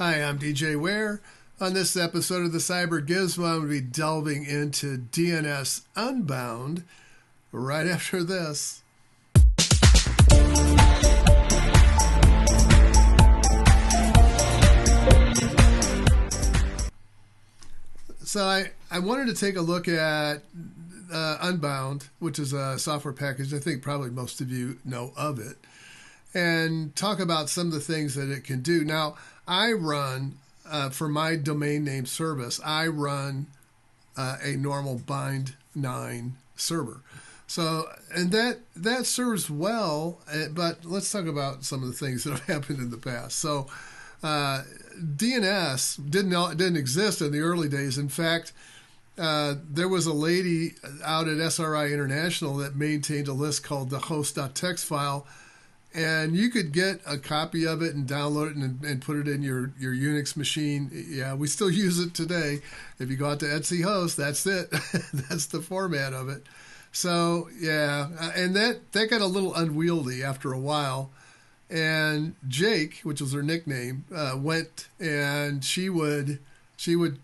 Hi, I'm DJ Ware. On this episode of the Cyber Gizmo, I'm going to be delving into DNS Unbound right after this. So I wanted to take a look at Unbound, which is a software package. I think probably most of you know of it, and talk about some of the things that it can do. Now, I run, for my domain name service, I run a normal bind 9 server. So, and that serves well, but let's talk about some of the things that have happened in the past. So, DNS didn't exist in the early days. In fact, there was a lady out at SRI International that maintained a list called the host.txt file, and you could get a copy of it and download it and put it in your Unix machine. Yeah, we still use it today. If you go out to Etsy host, that's it. That's the format of it. So, yeah, and that got a little unwieldy after a while. And Jake, which was her nickname, went and she would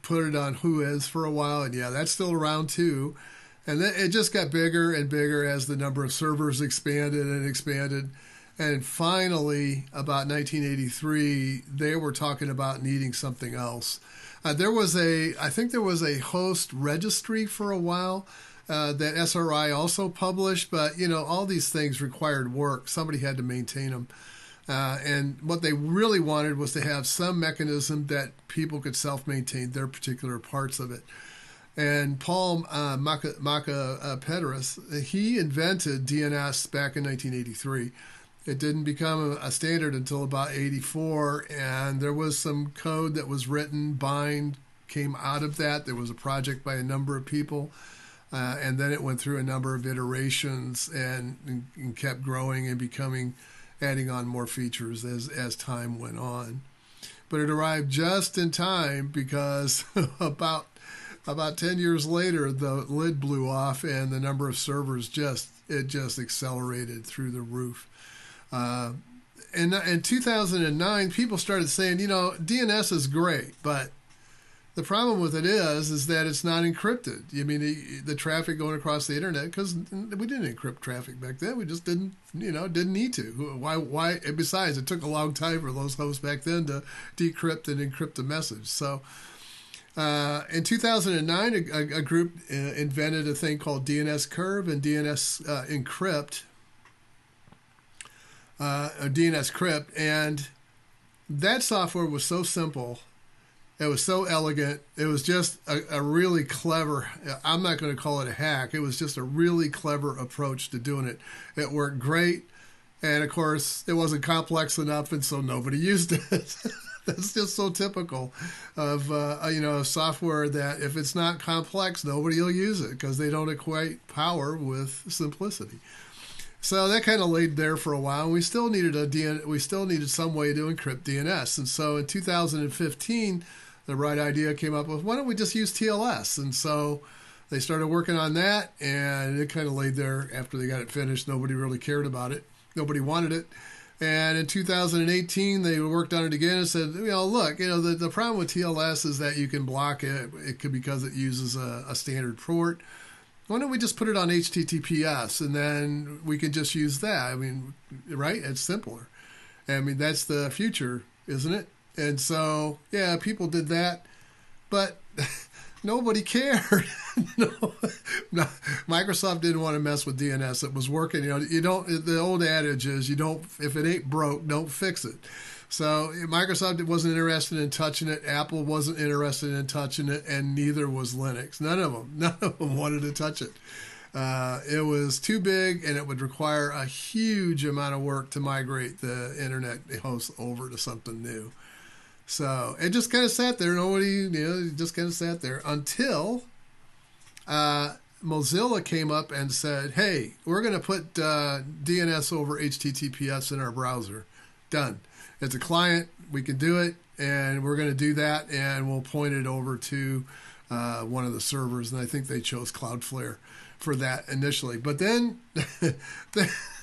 put it on Whois for a while. And, yeah, that's still around too. And then it just got bigger and bigger as the number of servers expanded and expanded. And finally, about 1983, they were talking about needing something else. I think there was a host registry for a while that SRI also published, but all these things required work. Somebody had to maintain them. And what they really wanted was to have some mechanism that people could self-maintain their particular parts of it. And Paul Macapedras, he invented DNS back in 1983. It didn't become a standard until about 84, and there was some code that was written. Bind came out of that. There was a project by a number of people, and then it went through a number of iterations and kept growing and adding on more features as time went on. But it arrived just in time because about 10 years later, the lid blew off and the number of servers just accelerated through the roof. In 2009, people started saying, DNS is great, but the problem with it is that it's not encrypted. I mean, the traffic going across the internet, because we didn't encrypt traffic back then. We just didn't need to. Why? And besides, it took a long time for those hosts back then to decrypt and encrypt a message. So, in 2009, a group invented a thing called DNSCurve and DNSCrypt. DNSCrypt, and that software was so simple. It was so elegant. It was just a really clever, I'm not going to call it a hack. It was just a really clever approach to doing it. It worked great. And of course, it wasn't complex enough, and so nobody used it. That's just so typical of, software that if it's not complex, nobody will use it because they don't equate power with simplicity. So that kind of laid there for a while. We still needed some way to encrypt DNS. And so in 2015, the right idea came up with, why don't we just use TLS? And so they started working on that, and it kind of laid there after they got it finished. Nobody really cared about it. Nobody wanted it. And in 2018, they worked on it again and said, look, the problem with TLS is that you can block it. It could because it uses a standard port. Why don't we just put it on HTTPS and then we can just use that? I mean, right? It's simpler. I mean, that's the future, isn't it? And so, yeah, people did that, but nobody cared. Microsoft didn't want to mess with DNS. It was working. The old adage is if it ain't broke, don't fix it. So Microsoft wasn't interested in touching it. Apple wasn't interested in touching it, and neither was Linux. None of them wanted to touch it. It was too big, and it would require a huge amount of work to migrate the internet host over to something new. So it just kind of sat there. It just kind of sat there until Mozilla came up and said, hey, we're going to put DNS over HTTPS in our browser. Done. It's a client. We can do it, and we're going to do that, and we'll point it over to one of the servers. And I think they chose Cloudflare for that initially. But then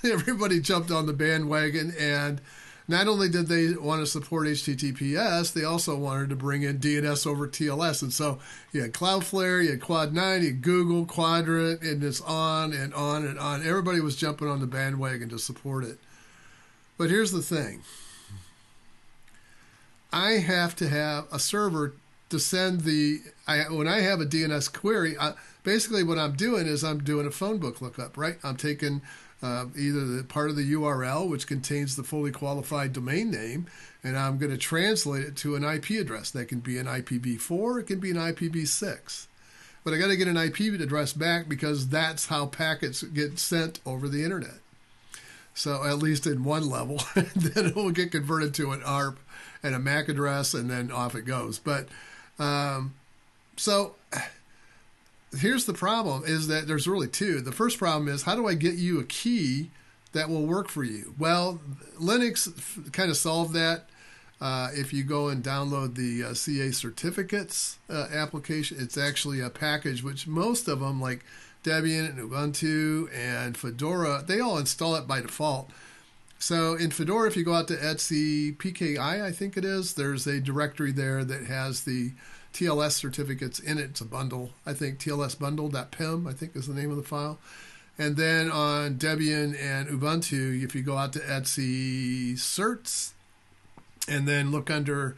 everybody jumped on the bandwagon, and not only did they want to support HTTPS, they also wanted to bring in DNS over TLS. And so you had Cloudflare, you had Quad9, you had Google, Quadrant, and it's on and on and on. Everybody was jumping on the bandwagon to support it. But here's the thing. I have to have a server to send when I have a DNS query, basically what I'm doing is I'm doing a phone book lookup, right? I'm taking either the part of the URL, which contains the fully qualified domain name, and I'm going to translate it to an IP address. That can be an IPv4, it can be an IPv6. But I got to get an IP address back because that's how packets get sent over the internet. So at least in one level, then it will get converted to an ARP and a MAC address, and then off it goes. But so here's the problem, is that there's really two. The first problem is, how do I get you a key that will work for you? Well, Linux kind of solved that. If you go and download the CA certificates application, it's actually a package which most of them, like Debian and Ubuntu and Fedora, they all install it by default. So in Fedora, if you go out to Etsy PKI, I think it is, there's a directory there that has the TLS certificates in it. It's a bundle. I think tlsbundle.pem, I think is the name of the file. And then on Debian and Ubuntu, if you go out to Etsy certs and then look under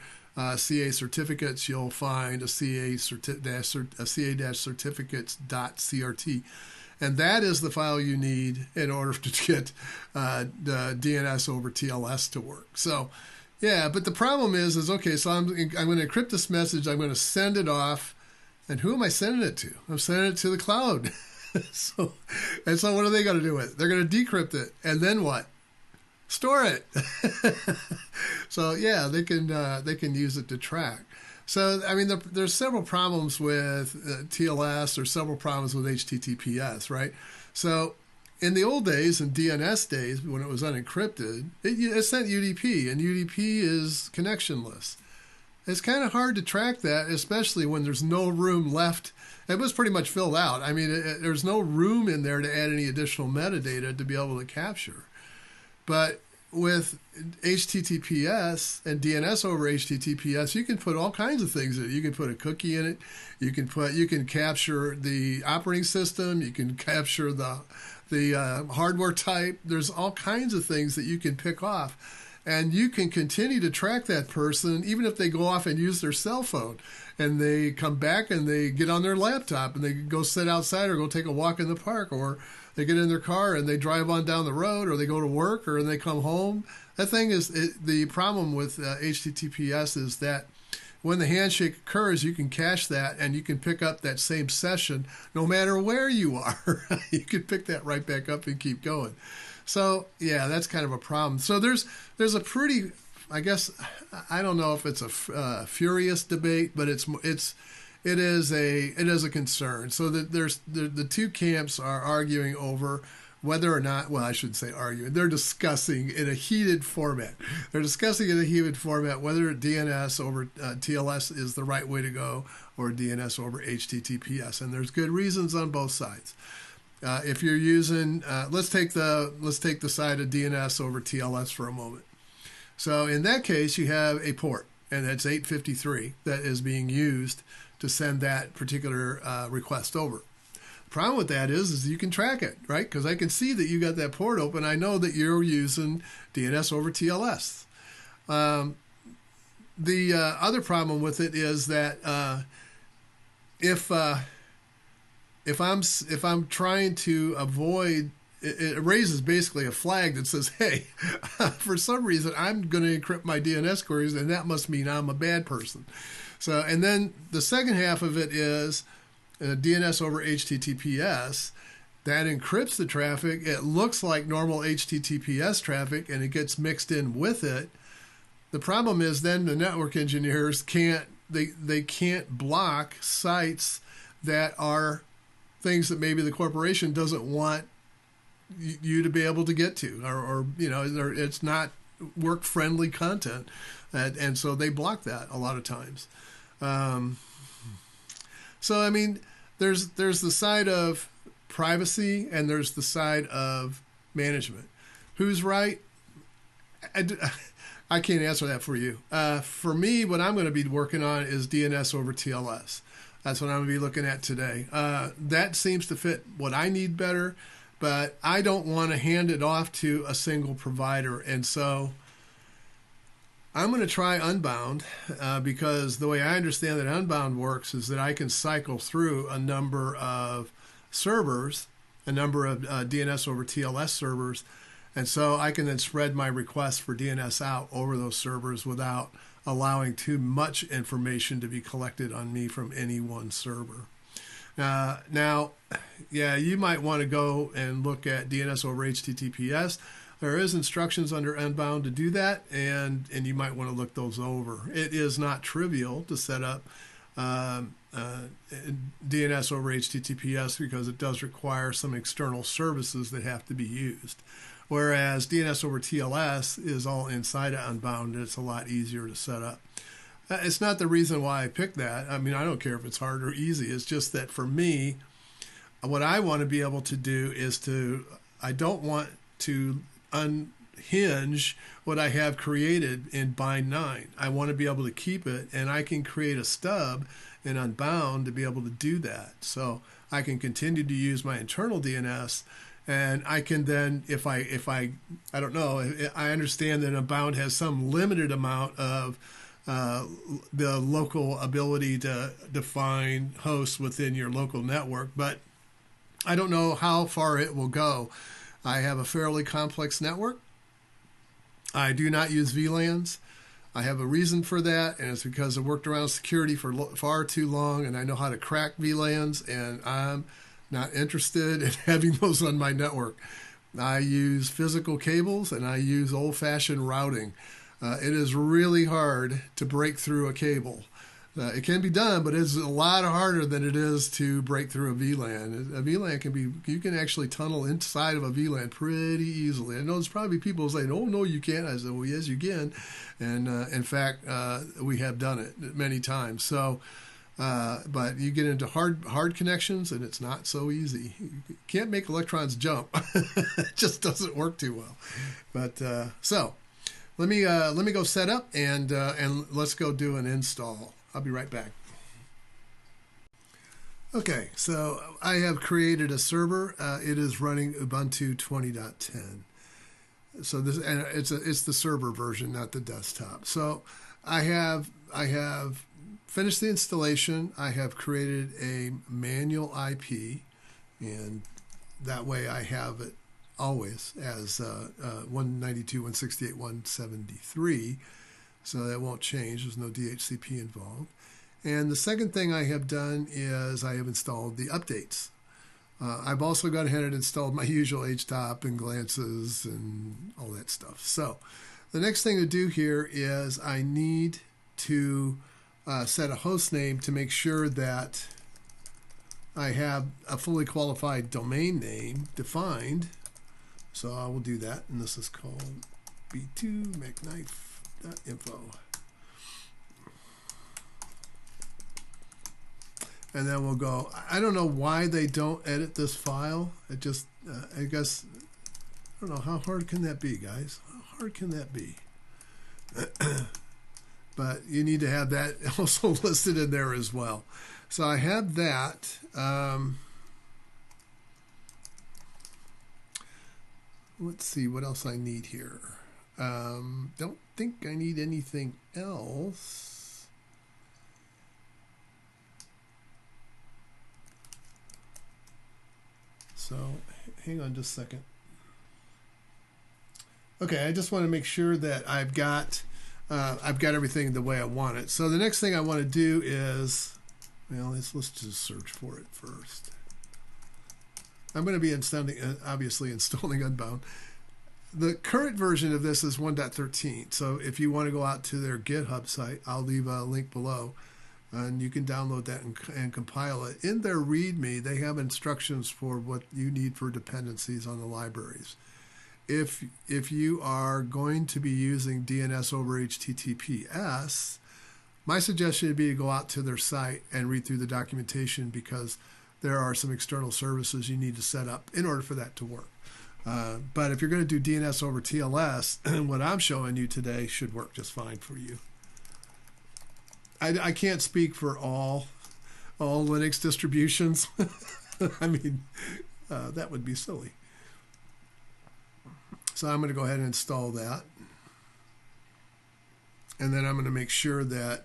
CA certificates, you'll find a CA-certificates.crt. And that is the file you need in order to get the DNS over TLS to work. So, yeah, but the problem is okay, so I'm going to encrypt this message, I'm going to send it off, and who am I sending it to? I'm sending it to the cloud. So what are they going to do with it? They're going to decrypt it, and then what? Store it. So yeah, they can use it to track. So I mean, there's several problems with TLS, or several problems with HTTPS, right? So in the old days, in DNS days, when it was unencrypted, it sent UDP, and UDP is connectionless. It's kind of hard to track that, especially when there's no room left. It was pretty much filled out. I mean, there's no room in there to add any additional metadata to be able to capture. But with HTTPS and DNS over HTTPS, you can put all kinds of things in it. You can put a cookie in it. You can capture the operating system. You can capture the hardware type. There's all kinds of things that you can pick off, and you can continue to track that person even if they go off and use their cell phone, and they come back and they get on their laptop and they go sit outside or go take a walk in the park, or they get in their car and they drive on down the road, or they go to work, or they come home. That thing is, the problem with HTTPS is that when the handshake occurs, you can cache that and you can pick up that same session no matter where you are. You can pick that right back up and keep going. So yeah, that's kind of a problem. So there's a pretty, I guess, I don't know if it's a furious debate, but it is a concern. So that the two camps are arguing over whether or not, well, I shouldn't say arguing, they're discussing in a heated format. They're discussing in a heated format whether DNS over TLS is the right way to go, or DNS over HTTPS, and there's good reasons on both sides. If you're using, let's take the side of DNS over TLS for a moment. So in that case, you have a port, and that's 853 that is being used to send that particular request over. The problem with that is you can track it, right? Because I can see that you got that port open. I know that you're using DNS over TLS. The other problem with it is that if I'm trying to avoid, it raises basically a flag that says, hey, for some reason I'm going to encrypt my DNS queries, and that must mean I'm a bad person. So, and then the second half of it is DNS over HTTPS. That encrypts the traffic. It looks like normal HTTPS traffic, and it gets mixed in with it. The problem is then the network engineers can't block sites that are things that maybe the corporation doesn't want you to be able to get to, or it's not work-friendly content, and so they block that a lot of times. So I mean, there's the side of privacy and there's the side of management. Who's right? I can't answer that for you. For me, what I'm going to be working on is DNS over TLS. That's what I'm going to be looking at today. That seems to fit what I need better, but I don't want to hand it off to a single provider. And so I'm going to try Unbound because the way I understand that Unbound works is that I can cycle through a number of servers, a number of DNS over TLS servers, and so I can then spread my requests for DNS out over those servers without allowing too much information to be collected on me from any one server. Now, yeah, you might want to go and look at DNS over HTTPS. There is instructions under Unbound to do that, and you might want to look those over. It is not trivial to set up DNS over HTTPS because it does require some external services that have to be used. Whereas DNS over TLS is all inside of Unbound, and it's a lot easier to set up. It's not the reason why I picked that. I mean, I don't care if it's hard or easy. It's just that for me, what I want to be able to do is I don't want to unhinge what I have created in Bind 9. I want to be able to keep it, and I can create a stub in Unbound to be able to do that. So I can continue to use my internal DNS, and I can then, if I don't know, I understand that Unbound has some limited amount of the local ability to define hosts within your local network, but I don't know how far it will go. I have a fairly complex network. I do not use VLANs. I have a reason for that, and it's because I've worked around security for far too long, and I know how to crack VLANs, and I'm not interested in having those on my network. I use physical cables, and I use old-fashioned routing. It is really hard to break through a cable. It can be done, but it's a lot harder than it is to break through a VLAN. A VLAN you can actually tunnel inside of a VLAN pretty easily. I know there's probably people saying, oh, no, you can't. I said, well, yes, you can. And in fact, we have done it many times. So, but you get into hard connections, and it's not so easy. You can't make electrons jump. It just doesn't work too well. But so let me go set up and let's go do an install. I'll be right back. Okay, so I have created a server. It is running Ubuntu 20.10. So this, and it's the server version, not the desktop. So I have finished the installation. I have created a manual IP, and that way I have it always as 192.168.173. So that won't change. There's no DHCP involved. And the second thing I have done is I have installed the updates. I've also gone ahead and installed my usual HTTP and glances and all that stuff. So the next thing to do here is I need to set a host name to make sure that I have a fully qualified domain name defined. So I will do that, and this is called b2mcknife.info. And then we'll go. I don't know why they don't edit this file. It just, I guess, I don't know. How hard can that be, guys? How hard can that be? But you need to have that also listed in there as well. So I have that. Let's see what else I need here. Don't think I need anything else. So hang on just a second. Okay, I just want to make sure that I've got everything the way I want it. So the next thing I want to do is, well, let's just search for it first. I'm going to be obviously installing Unbound. The current version of this is 1.13. So if you want to go out to their GitHub site, I'll leave a link below, and you can download that and compile it. In their README, they have instructions for what you need for dependencies on the libraries. If you are going to be using DNS over HTTPS, my suggestion would be to go out to their site and read through the documentation, because there are some external services you need to set up in order for that to work. But if you're going to do DNS over TLS, what I'm showing you today should work just fine for you. I can't speak for all Linux distributions. I mean, that would be silly. So I'm going to go ahead and install that. And then I'm going to make sure that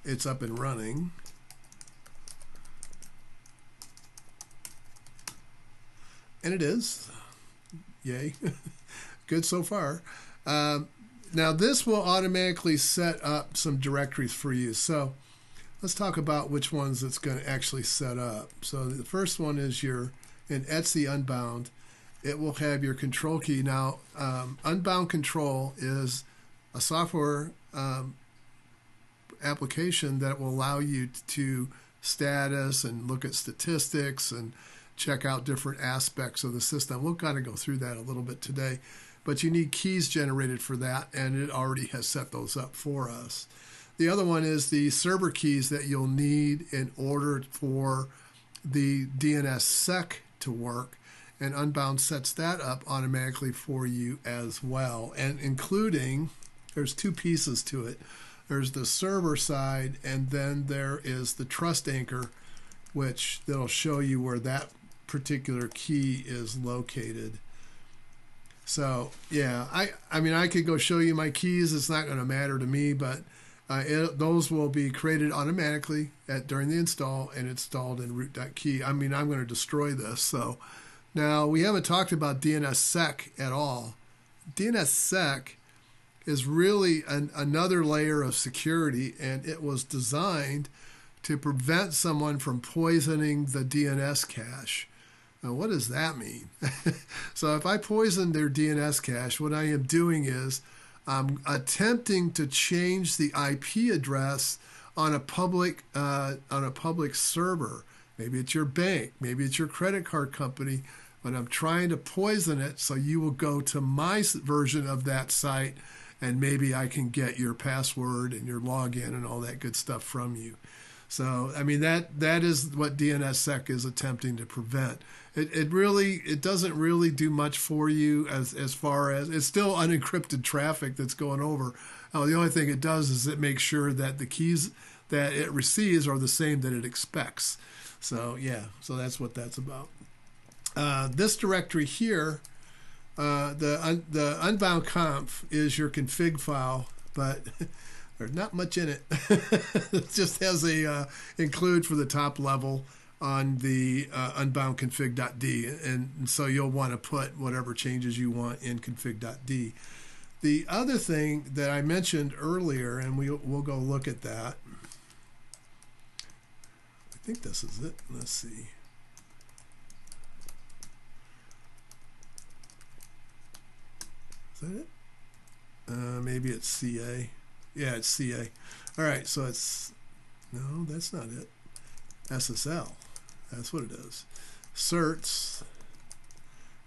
it's up and running. And it is. Yay. Good so far. Now this will automatically set up some directories for you. So let's talk about which ones it's going to actually set up. So the first one is in DNS Unbound. It will have your control key. Now, Unbound Control is a software application that will allow you to status and look at statistics and check out different aspects of the system. We'll kind of go through that a little bit today, but you need keys generated for that, and it already has set those up for us. The other one is the server keys that you'll need in order for the DNSSEC to work, and Unbound sets that up automatically for you as well, and including, there's two pieces to it. There's the server side, and then there is the trust anchor, which that'll show you where that particular key is located. So yeah, I mean, I could go show you my keys. It's not going to matter to me, but those will be created automatically during the install and installed in root.key. I mean, I'm going to destroy this. So now we haven't talked about DNSSEC at all. DNSSEC is really another layer of security, and it was designed to prevent someone from poisoning the DNS cache. Now, what does that mean? So if I poison their DNS cache, what I am doing is I'm attempting to change the IP address on a public server. Maybe it's your bank, maybe it's your credit card company, but I'm trying to poison it so you will go to my version of that site, and maybe I can get your password and your login and all that good stuff from you. So, I mean, that is what DNSSEC is attempting to prevent. It doesn't really do much for you as far as, it's still unencrypted traffic that's going over. The only thing it does is it makes sure that the keys that it receives are the same that it expects. So, yeah, so that's what that's about. This directory here, the unbound conf is your config file, but there's not much in it. It just has a include for the top level on the unbound config.d, and so you'll want to put whatever changes you want in config.d. The other thing that I mentioned earlier, and we'll go look at that. I think this is it. Let's see. Is that it? Maybe it's CA. Yeah, it's CA. All right, so it's, no, that's not it. SSL. That's what it is. Certs.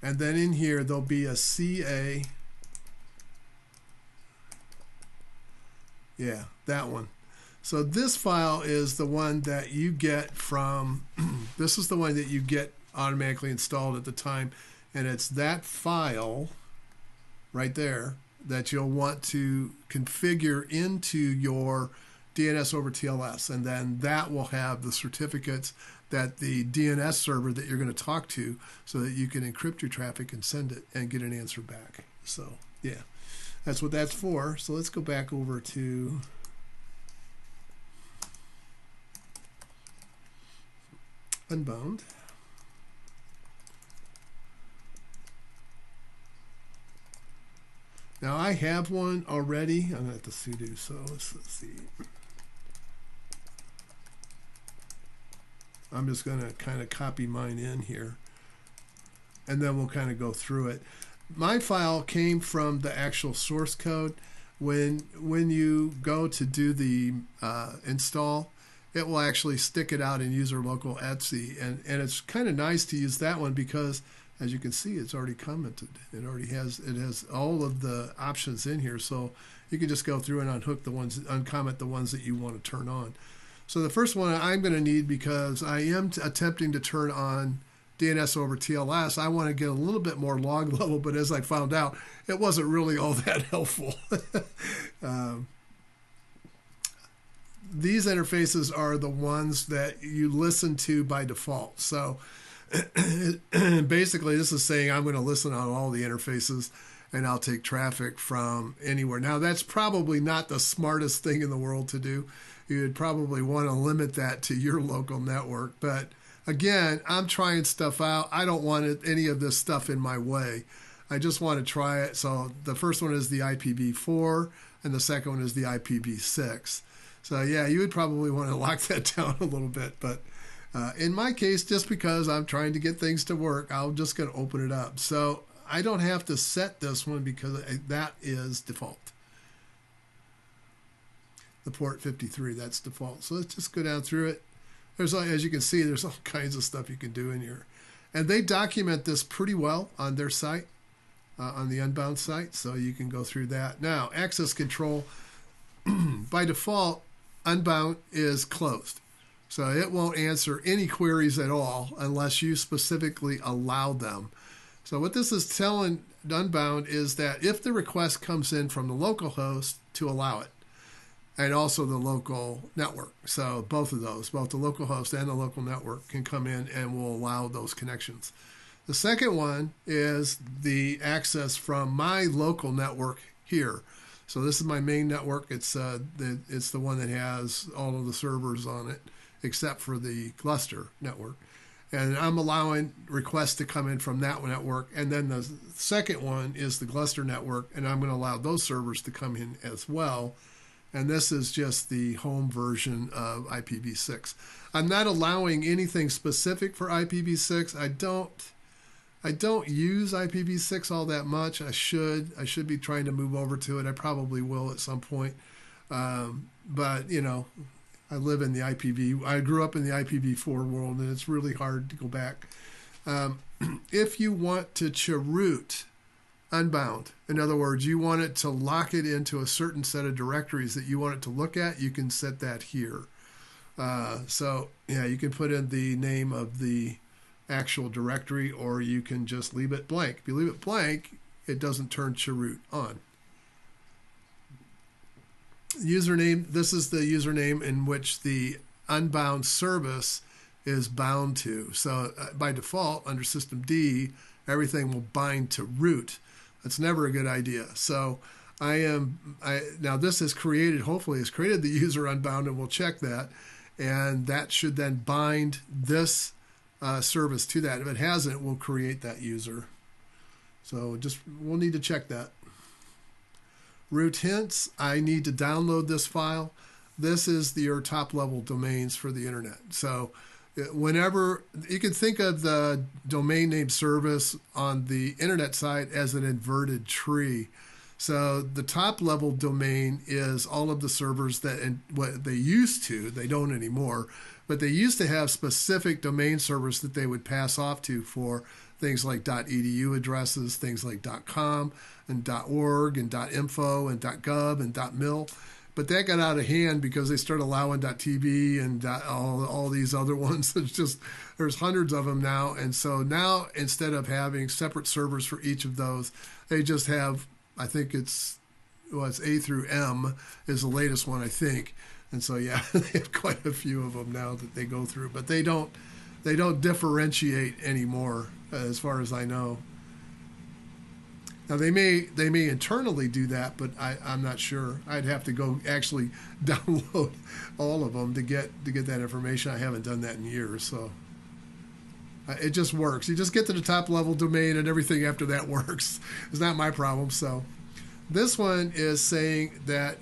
And then in here, there'll be a CA. Yeah, that one. So this file is the one that you get from, this is the one that you get automatically installed at the time. And it's that file right there that you'll want to configure into your DNS over TLS, and then that will have the certificates that the DNS server that you're going to talk to, so that you can encrypt your traffic and send it and get an answer back. So yeah, that's what that's for. So let's go back over to Unbound. Now I have one already. I'm going to have to sudo, so let's see. I'm just going to kind of copy mine in here, and then we'll kind of go through it. My file came from the actual source code. When you go to do the install, it will actually stick it out in user local etc, and it's kind of nice to use that one because, as you can see, it's already commented. It has all of the options in here, so you can just go through and uncomment the ones that you want to turn on. So the first one I'm going to need, because I am attempting to turn on DNS over TLS, I want to get a little bit more log level, but as I found out, it wasn't really all that helpful. These interfaces are the ones that you listen to by default. So basically this is saying I'm going to listen on all the interfaces and I'll take traffic from anywhere. Now that's probably not the smartest thing in the world to do. You would probably want to limit that to your local network. But again, I'm trying stuff out. I don't want any of this stuff in my way. I just want to try it. So the first one is the IPv4 and the second one is the IPv6. So yeah, you would probably want to lock that down a little bit. But in my case, just because I'm trying to get things to work, I'm just going to open it up. So I don't have to set this one because that is default. The port 53, that's default. So let's just go down through it. There's, as you can see, there's all kinds of stuff you can do in here. And they document this pretty well on their site, on the Unbound site. So you can go through that. Now, access control, by default, Unbound is closed. So it won't answer any queries at all unless you specifically allow them. So what this is telling Unbound is that if the request comes in from the local host, to allow it, and also the local network. So both of those, both the local host and the local network can come in and will allow those connections. The second one is the access from my local network here. So this is my main network. It's the one that has all of the servers on it, except for the cluster network. And I'm allowing requests to come in from that network. And then the second one is the cluster network, and I'm going to allow those servers to come in as well. And this is just the home version of IPv6. I'm not allowing anything specific for IPv6. I don't use IPv6 all that much. I should be trying to move over to it. I probably will at some point. But you know, I live in the I grew up in the IPv4 world, and it's really hard to go back. If you want to cheroot Unbound, in other words, you want it to lock it into a certain set of directories that you want it to look at, you can set that here. So yeah, you can put in the name of the actual directory, or you can just leave it blank. If you leave it blank, it doesn't turn cheroot on. Username, this is the username in which the Unbound service is bound to. So by default, under System D, everything will bind to root. That's never a good idea. So now this has created, hopefully has created the user Unbound, and we'll check that. And that should then bind this service to that. If it hasn't, we'll create that user. So we'll need to check that. Root hints, I need to download this file. This is your top level domains for the internet. So whenever you can think of the domain name service on the internet site as an inverted tree. So the top level domain is all of the servers that, and what they used to, they don't anymore, but they used to have specific domain servers that they would pass off to for things like .edu addresses, things like .com and .org and .info and .gov and .mil. But that got out of hand because they started allowing .tv and all these other ones. There's hundreds of them now. And so now, instead of having separate servers for each of those, they just have, I think it's A through M is the latest one, I think. And so, yeah, they have quite a few of them now that they go through. But they don't differentiate anymore, as far as I know. Now they may internally do that, but I'm not sure. I'd have to go actually download all of them to get that information. I haven't done that in years, so it just works. You just get to the top level domain, and everything after that works. It's not my problem. So this one is saying that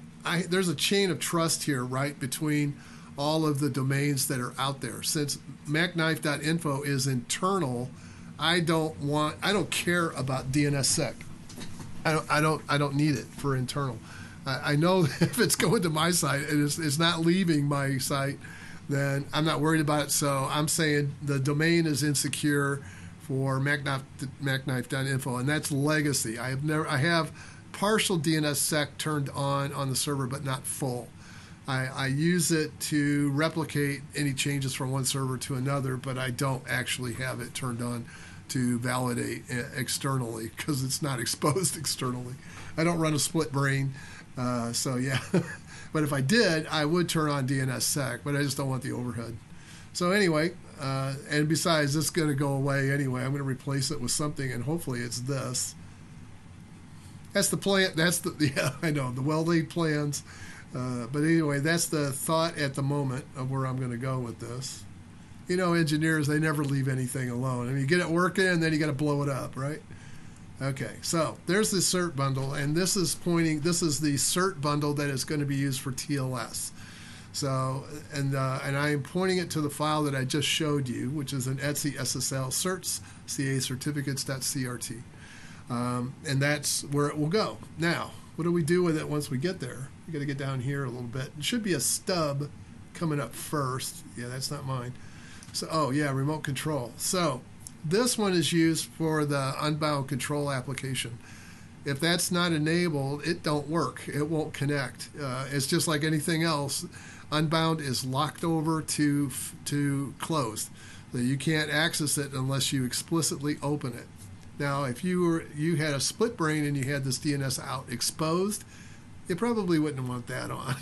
there's a chain of trust here, right, between all of the domains that are out there. Since MacKnife.info is internal, I don't care about DNSSEC. I don't need it for internal. I know if it's going to my site, it's not leaving my site, then I'm not worried about it. So I'm saying the domain is insecure for MacKnife.info, and that's legacy. I have partial DNSSEC turned on the server, but not full. I use it to replicate any changes from one server to another, but I don't actually have it turned on to validate externally because it's not exposed externally. I don't run a split brain, so yeah. But if I did, I would turn on DNSSEC, but I just don't want the overhead. So anyway, and besides, this is going to go away anyway. I'm going to replace it with something, and hopefully it's this. That's the plan. That's the, yeah, I know, the well-laid plans. But anyway, that's the thought at the moment of where I'm going to go with this. You know, engineers, they never leave anything alone. I mean, you get it working, and then you got to blow it up, right? Okay, so there's the cert bundle, and this is the cert bundle that is going to be used for TLS. So, and I am pointing it to the file that I just showed you, which is an Etsy SSL certs, CA certificates.crt. And that's where it will go. Now, what do we do with it once we get there? We got to get down here a little bit. It should be a stub coming up first. Yeah, that's not mine. So, oh yeah, remote control. So this one is used for the Unbound control application. If that's not enabled, it don't work. It won't connect. It's just like anything else. Unbound is locked over to closed. So you can't access it unless you explicitly open it. Now, if you had a split brain and you had this DNS out exposed, you probably wouldn't want that on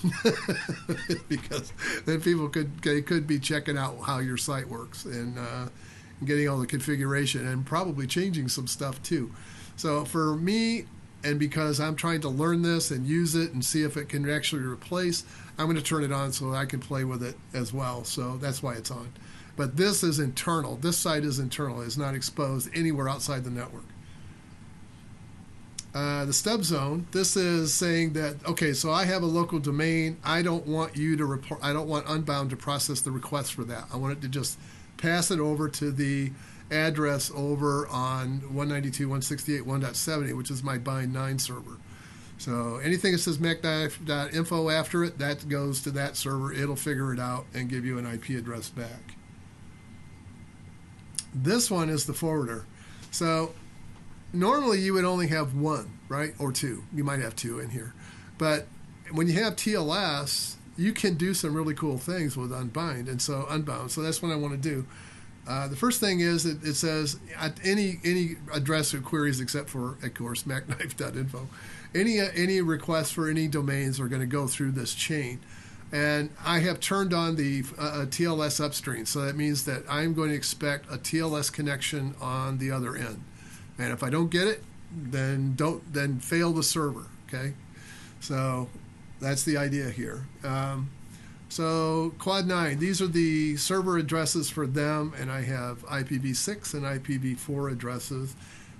because then people could be checking out how your site works and getting all the configuration and probably changing some stuff too. So for me, and because I'm trying to learn this and use it and see if it can actually replace, I'm going to turn it on so I can play with it as well. So that's why it's on. But this is internal. This site is internal. It's not exposed anywhere outside the network. The stub zone, this is saying that, okay, so I have a local domain. I don't want you to report, I don't want Unbound to process the request for that. I want it to just pass it over to the address over on 192.168.1.70, which is my bind 9 server. So anything that says macdive.info after it, that goes to that server. It'll figure it out and give you an IP address back. This one is the forwarder. So normally you would only have one, right? Or two. You might have two in here. But when you have TLS, you can do some really cool things with Unbound. And so that's what I want to do. The first thing is it says any address or queries except for, of course, macdive.info. Any requests for any domains are going to go through this chain. And I have turned on the TLS upstream. So that means that I'm going to expect a TLS connection on the other end. And if I don't get it, then fail the server, okay? So that's the idea here. So Quad 9, these are the server addresses for them, and I have IPv6 and IPv4 addresses.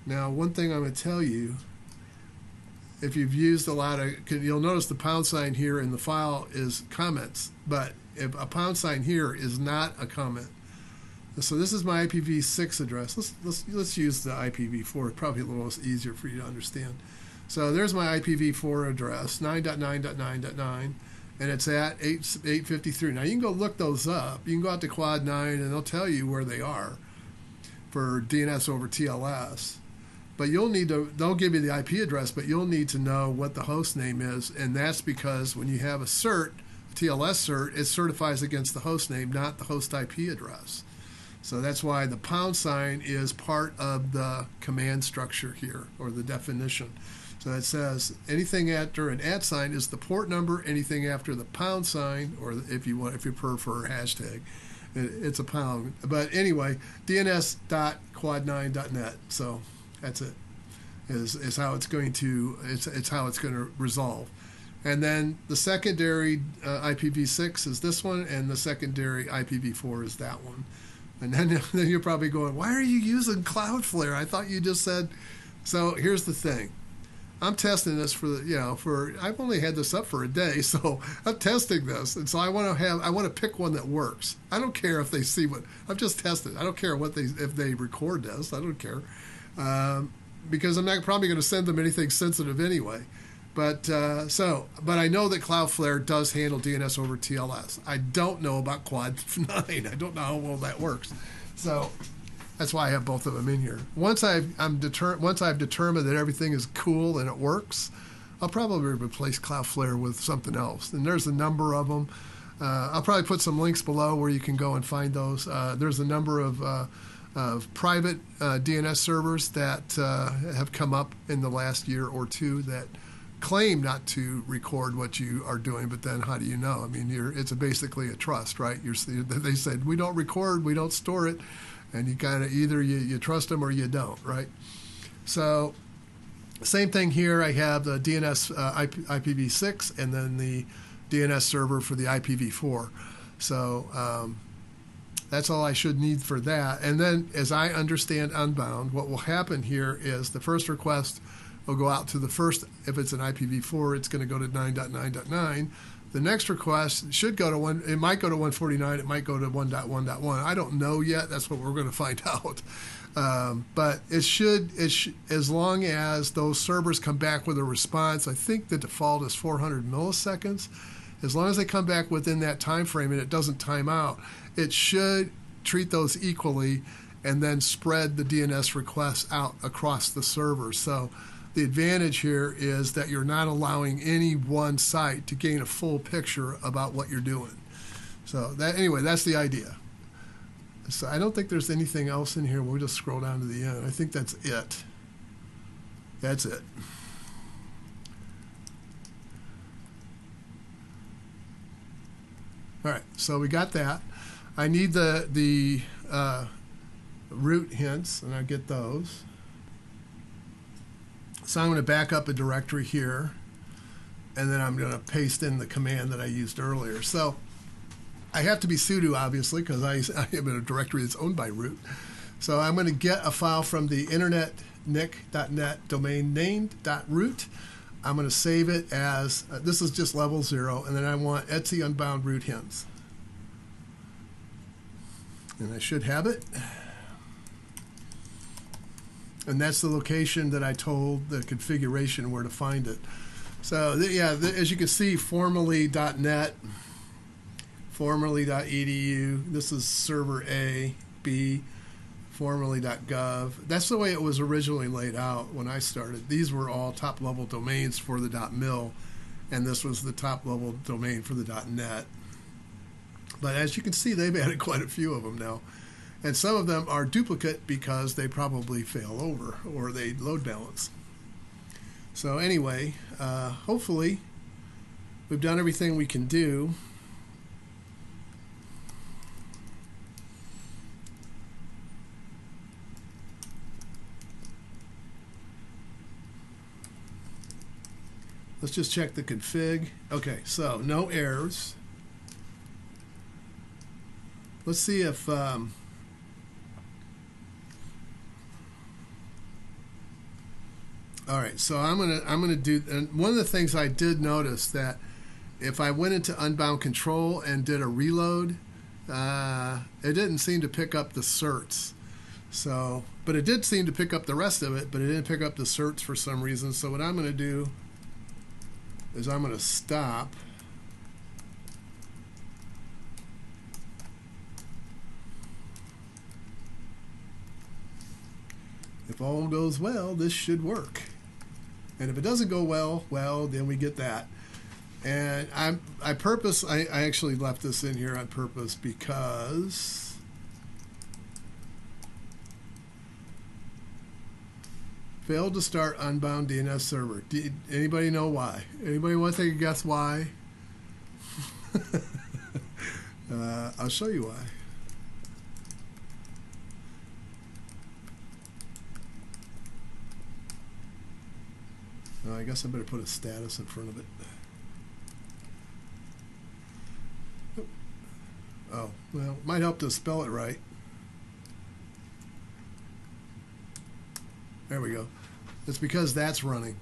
Now, one thing I'm going to tell you, if you've used a lot of, you'll notice the pound sign here in the file is comments, but if a pound sign here is not a comment. So this is my IPv6 address. Let's use the IPv4. It's probably a little easier for you to understand. So there's my IPv4 address, 9.9.9.9, and it's at 853. Now you can go look those up. You can go out to Quad 9 and they'll tell you where they are for DNS over TLS. But they'll give you the IP address, but you'll need to know what the host name is, and that's because when you have a cert, TLS cert, it certifies against the host name, not the host IP address. So that's why the pound sign is part of the command structure here, or the definition. So it says anything after an @ sign is the port number. Anything after the pound sign, or if you prefer hashtag, it's a pound. But anyway, DNS.quad9.net. So that's it. Is how it's going to resolve. And then the secondary IPv6 is this one, and the secondary IPv4 is that one. And then you're probably going, why are you using Cloudflare? I thought you just said. So here's the thing. I'm testing this I've only had this up for a day, so I'm testing this, and so I want to pick one that works. I don't care if they see what I'm just testing. I don't care if they record this. I don't care because I'm not probably going to send them anything sensitive anyway. But I know that Cloudflare does handle DNS over TLS. I don't know about Quad 9. I don't know how well that works. So that's why I have both of them in here. Once I've determined that everything is cool and it works, I'll probably replace Cloudflare with something else. And there's a number of them. I'll probably put some links below where you can go and find those. There's a number of private DNS servers that have come up in the last year or two that claim not to record what you are doing, but then how do you know? I mean, it's basically a trust, right? They said, we don't record, we don't store it, and you kind of either you trust them or you don't, right? So same thing here. I have the DNS IPv6 and then the DNS server for the IPv4. So that's all I should need for that. And then as I understand Unbound, what will happen here is the first request will go out to the first, if it's an IPv4, it's going to go to 9.9.9. The next request should go to it might go to 149, it might go to 1.1.1. I don't know yet. That's what we're going to find out. But it should, as long as those servers come back with a response, I think the default is 400 milliseconds. As long as they come back within that time frame and it doesn't time out, it should treat those equally and then spread the DNS requests out across the servers. So the advantage here is that you're not allowing any one site to gain a full picture about what you're doing. So anyway, that's the idea. So I don't think there's anything else in here. We'll just scroll down to the end. I think that's it. That's it. All right, so we got that. I need the root hints, and I get those. So I'm going to back up a directory here, and then I'm going to paste in the command that I used earlier. So I have to be sudo, obviously, because I am in a directory that's owned by root. So I'm going to get a file from the internetnic.net domain named.root. I'm going to save it as, this is just level 0, and then I want Etsy Unbound root hints. And I should have it. And that's the location that I told the configuration where to find it. So as you can see, formerly.net, formerly.edu, this is server A, B, formerly.gov. That's the way it was originally laid out when I started. These were all top-level domains for the .mil, and this was the top-level domain for the .net. But as you can see, they've added quite a few of them now. And some of them are duplicate because they probably fail over or they load balance. So anyway, hopefully we've done everything we can do. Let's just check the config. Okay, so no errors. Let's see if all right, so I'm gonna do, and one of the things I did notice that if I went into Unbound Control and did a reload, it didn't seem to pick up the certs. So, but it did seem to pick up the rest of it, but it didn't pick up the certs for some reason. So what I'm gonna do is I'm gonna stop. If all goes well, this should work. And if it doesn't go well, then we get that. And I actually left this in here on purpose because failed to start Unbound DNS server. Anybody know why? Anybody want to take a guess why? I'll show you why. I guess I better put a status in front of it. Oh, well, might help to spell it right. There we go. It's because that's running.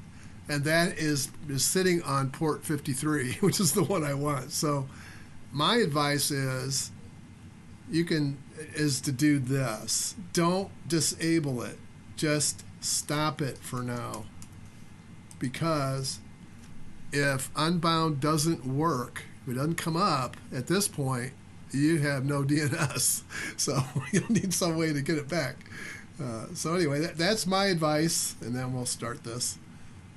And that is sitting on port 53, which is the one I want. So my advice is to do this. Don't disable it. Just stop it for now. Because if Unbound doesn't work, if it doesn't come up at this point, you have no DNS. So you'll need some way to get it back. So anyway, that's my advice, and then we'll start this.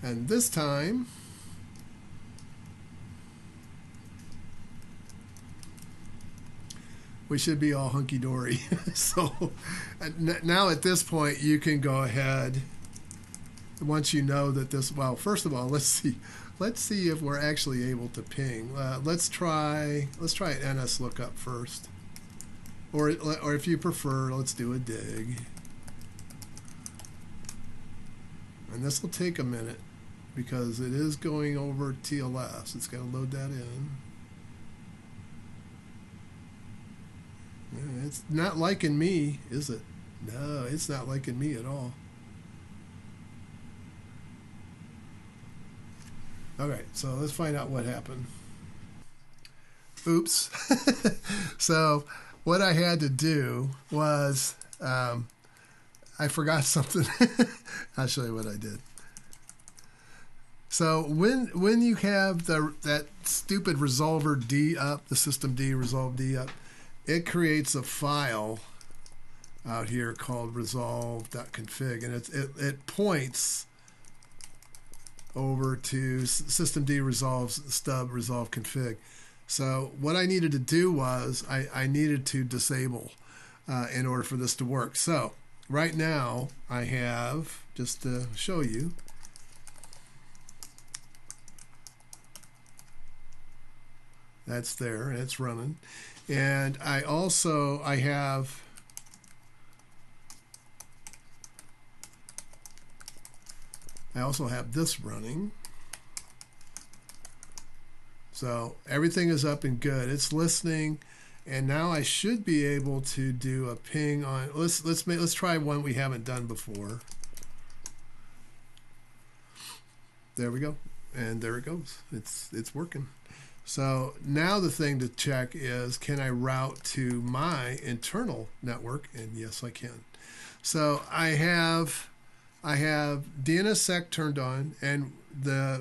And this time, we should be all hunky-dory. So now at this point, you can go ahead, once you know that this, well, first of all, let's see if we're actually able to ping. Let's try an NS lookup first. Or if you prefer, let's do a dig. And this will take a minute because it is going over TLS. It's got to load that in. It's not liking me, is it? No, it's not liking me at all. Okay, so let's find out what happened. Oops. So what I had to do was, I forgot something. I'll show you what I did. So when you have that stupid resolver D up, the system D, resolve D up, it creates a file out here called resolve.config, and it points over to systemd resolves stub resolve config. So what I needed to do was I needed to disable in order for this to work. So right now I have, just to show you, that's there and it's running. And I also have this running. So everything is up and good. It's listening, and now I should be able to do a ping on. Let's try one we haven't done before. There we go, and there it goes. It's working. So now the thing to check is, can I route to my internal network? And yes, I can. So I have DNSSEC turned on, and I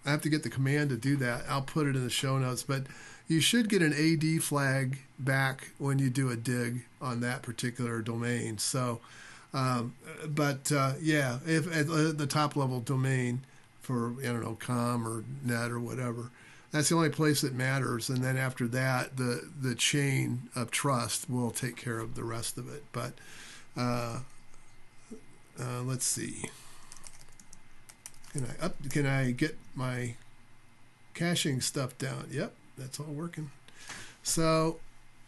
have to get the command to do that. I'll put it in the show notes, but you should get an AD flag back when you do a dig on that particular domain. So, yeah, if at the top level domain for, I don't know, com or net or whatever, that's the only place that matters. And then after that, the chain of trust will take care of the rest of it. But let's see. Can I get my caching stuff down? Yep, that's all working. So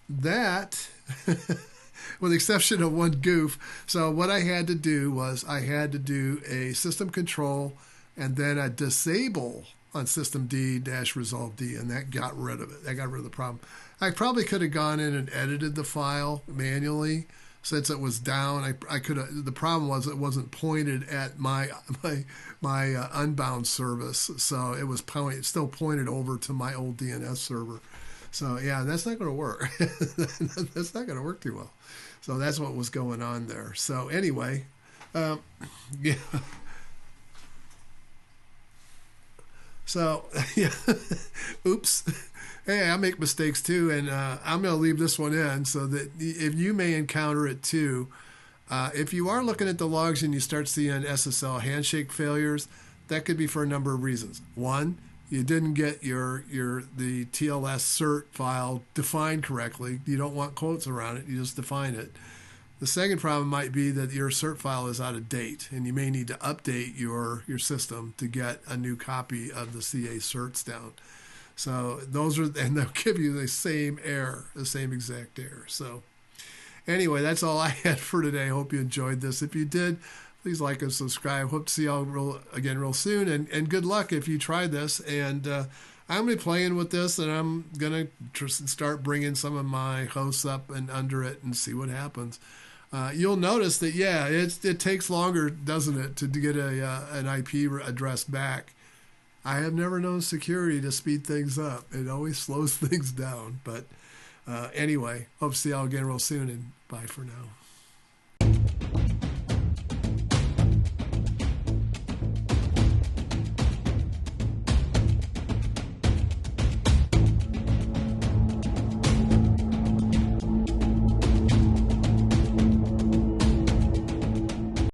that, with the exception of one goof, so what I had to do was I had to do a system control and then a disable on systemd-resolve D, and that got rid of it. That got rid of the problem. I probably could have gone in and edited the file manually. Since it was down, I could have. The problem was it wasn't pointed at my Unbound service, so it was still pointed over to my old DNS server. So yeah, that's not going to work. That's not going to work too well. So that's what was going on there. So anyway, yeah. So yeah, oops. Hey, I make mistakes too, and I'm going to leave this one in so that if you may encounter it too, if you are looking at the logs and you start seeing SSL handshake failures, that could be for a number of reasons. One, you didn't get the TLS cert file defined correctly. You don't want quotes around it. You just define it. The second problem might be that your cert file is out of date, and you may need to update your system to get a new copy of the CA certs down. So those are, and they'll give you the same error, the same exact error. So anyway, that's all I had for today. I hope you enjoyed this. If you did, please like and subscribe. Hope to see y'all again real soon. And good luck if you try this. And I'm going to be playing with this, and I'm going to start bringing some of my hosts up and under it and see what happens. You'll notice that, yeah, it takes longer, doesn't it, to get an IP address back. I have never known security to speed things up. It always slows things down. But anyway, hope to see y'all again real soon, and bye for now.